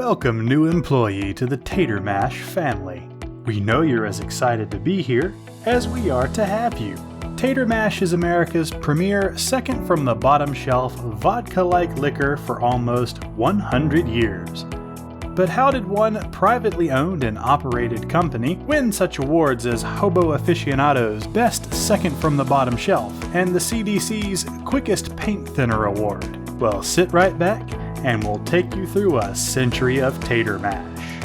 Welcome, new employee, to the TATTERMASH family. We know you're as excited to be here as we are to have you. TATTERMASH is America's premier second-from-the-bottom-shelf vodka-like liquor for almost 100 years. But how did one privately owned and operated company win such awards as Hobo Aficionado's Best Second from the Bottom Shelf and the CDC's Quickest Paint Thinner Award? Well, sit right back and we'll take you through a century of TATTERMASH.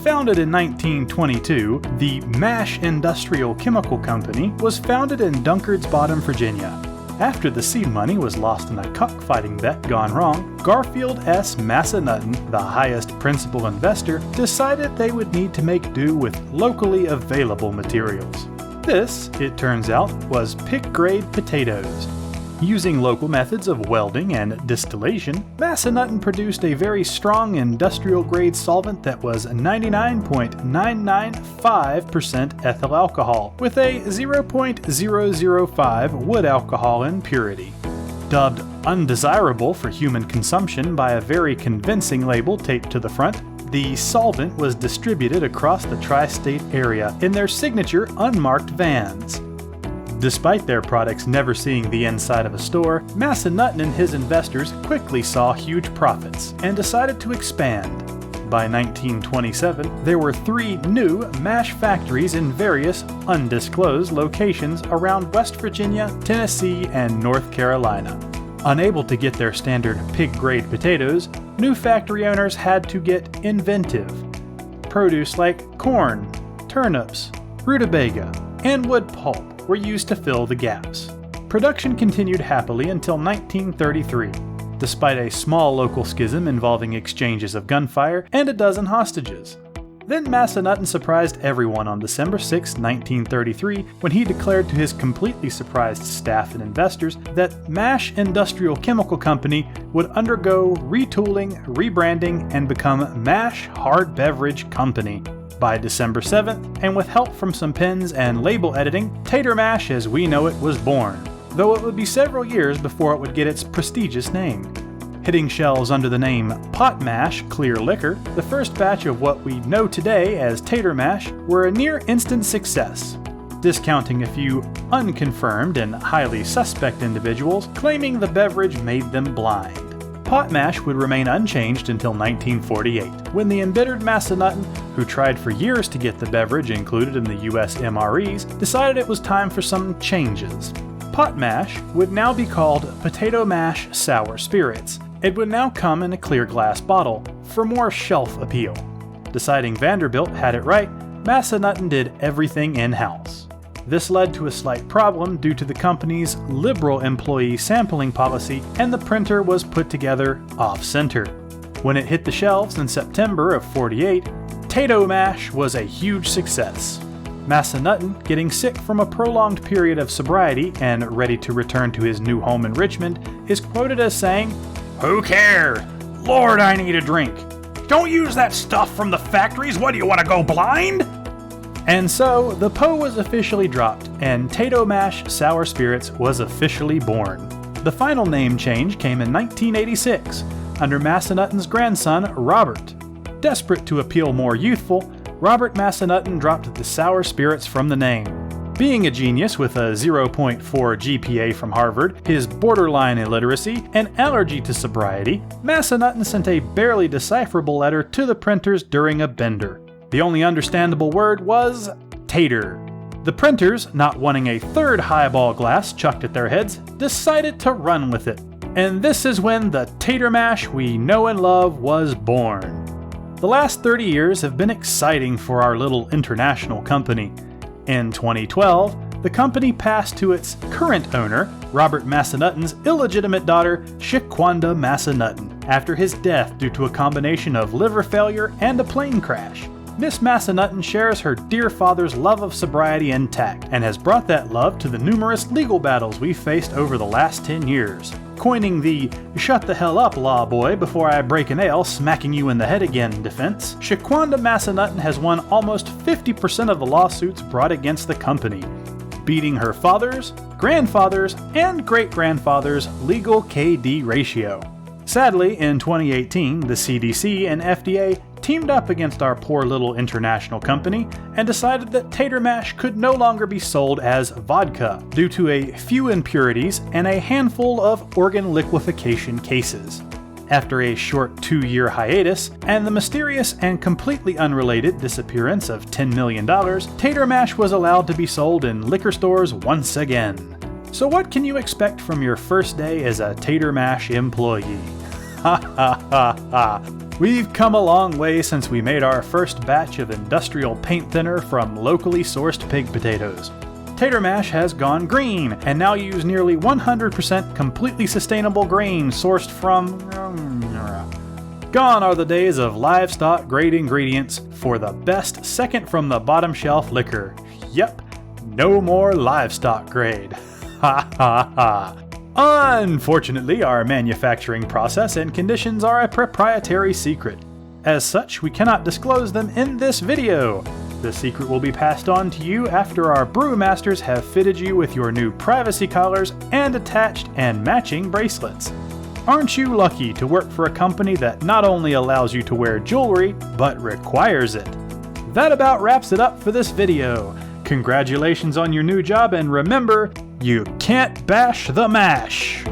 Founded in 1922, the MASH Industrial Chemical Company was founded in Dunkards Bottom, Virginia. After the seed money was lost in a cockfighting bet gone wrong, Garfield S. Massanutten, the highest principal investor, decided they would need to make do with locally available materials. This, it turns out, was pick-grade potatoes. Using local methods of welding and distillation, Massanutten produced a very strong industrial-grade solvent that was 99.995% ethyl alcohol, with a 0.005 wood alcohol in purity. Dubbed undesirable for human consumption by a very convincing label taped to the front, the solvent was distributed across the tri-state area in their signature unmarked vans. Despite their products never seeing the inside of a store, Massanutten and his investors quickly saw huge profits and decided to expand. By 1927, there were 3 new MASH factories in various undisclosed locations around West Virginia, Tennessee, and North Carolina. Unable to get their standard pig-grade potatoes, new factory owners had to get inventive. Produce like corn, turnips, rutabaga, and wood pulp were used to fill the gaps. Production continued happily until 1933, despite a small local schism involving exchanges of gunfire and a dozen hostages. Then Massanutten surprised everyone on December 6, 1933, when he declared to his completely surprised staff and investors that MASH Industrial Chemical Company would undergo retooling, rebranding, and become MASH Hard Beverage Company. By December 7th, and with help from some pens and label editing, TATTERMASH as we know it was born, though it would be several years before it would get its prestigious name. Hitting shelves under the name Pot Mash Clear Liquor, the first batch of what we know today as TATTERMASH were a near instant success, discounting a few unconfirmed and highly suspect individuals claiming the beverage made them blind. Pot Mash would remain unchanged until 1948, when the embittered Massanutten, who tried for years to get the beverage included in the US MREs, decided it was time for some changes. Pot Mash would now be called Potato Mash Sour Spirits. It would now come in a clear glass bottle, for more shelf appeal. Deciding Vanderbilt had it right, Massanutten did everything in-house. This led to a slight problem due to the company's liberal employee sampling policy, and the printer was put together off-center. When it hit the shelves in September of '48, TATTERMASH was a huge success. Massanutten, getting sick from a prolonged period of sobriety and ready to return to his new home in Richmond, is quoted as saying, "Who cares? Lord, I need a drink. Don't use that stuff from the factories. What, do you want to go blind?" And so, the Poe was officially dropped, and TATTERMASH Sour Spirits was officially born. The final name change came in 1986, under Massanutten's grandson, Robert. Desperate to appeal more youthful, Robert Massanutten dropped the Sour Spirits from the name. Being a genius with a 0.4 GPA from Harvard, his borderline illiteracy, and allergy to sobriety, Massanutten sent a barely decipherable letter to the printers during a bender. The only understandable word was tater. The printers, not wanting a third highball glass chucked at their heads, decided to run with it. And this is when the TATTERMASH we know and love was born. The last 30 years have been exciting for our little international company. In 2012, the company passed to its current owner, Robert Massanutten's illegitimate daughter, Shaquanda Massanutten, after his death due to a combination of liver failure and a plane crash. Miss Massanutten shares her dear father's love of sobriety and tact, and has brought that love to the numerous legal battles we've faced over the last 10 years. Coining the "shut the hell up, law boy, before I break a nail, smacking you in the head again" defense, Shaquanda Massanutten has won almost 50% of the lawsuits brought against the company, beating her father's, grandfather's, and great-grandfather's legal KD ratio. Sadly, in 2018, the CDC and FDA teamed up against our poor little international company and decided that TATTERMASH could no longer be sold as vodka due to a few impurities and a handful of organ liquefaction cases. After a short 2-year hiatus and the mysterious and completely unrelated disappearance of $10 million, TATTERMASH was allowed to be sold in liquor stores once again. So what can you expect from your first day as a TATTERMASH employee? Ha ha ha ha! We've come a long way since we made our first batch of industrial paint thinner from locally sourced pig potatoes. TATTERMASH has gone green and now use nearly 100% completely sustainable grain sourced from... Gone are the days of livestock grade ingredients for the best second from the bottom shelf liquor. Yep, no more livestock grade. Ha ha ha. Unfortunately, our manufacturing process and conditions are a proprietary secret. As such, we cannot disclose them in this video. The secret will be passed on to you after our brewmasters have fitted you with your new privacy collars and attached and matching bracelets. Aren't you lucky to work for a company that not only allows you to wear jewelry, but requires it? That about wraps it up for this video. Congratulations on your new job, and remember, you can't bash the mash!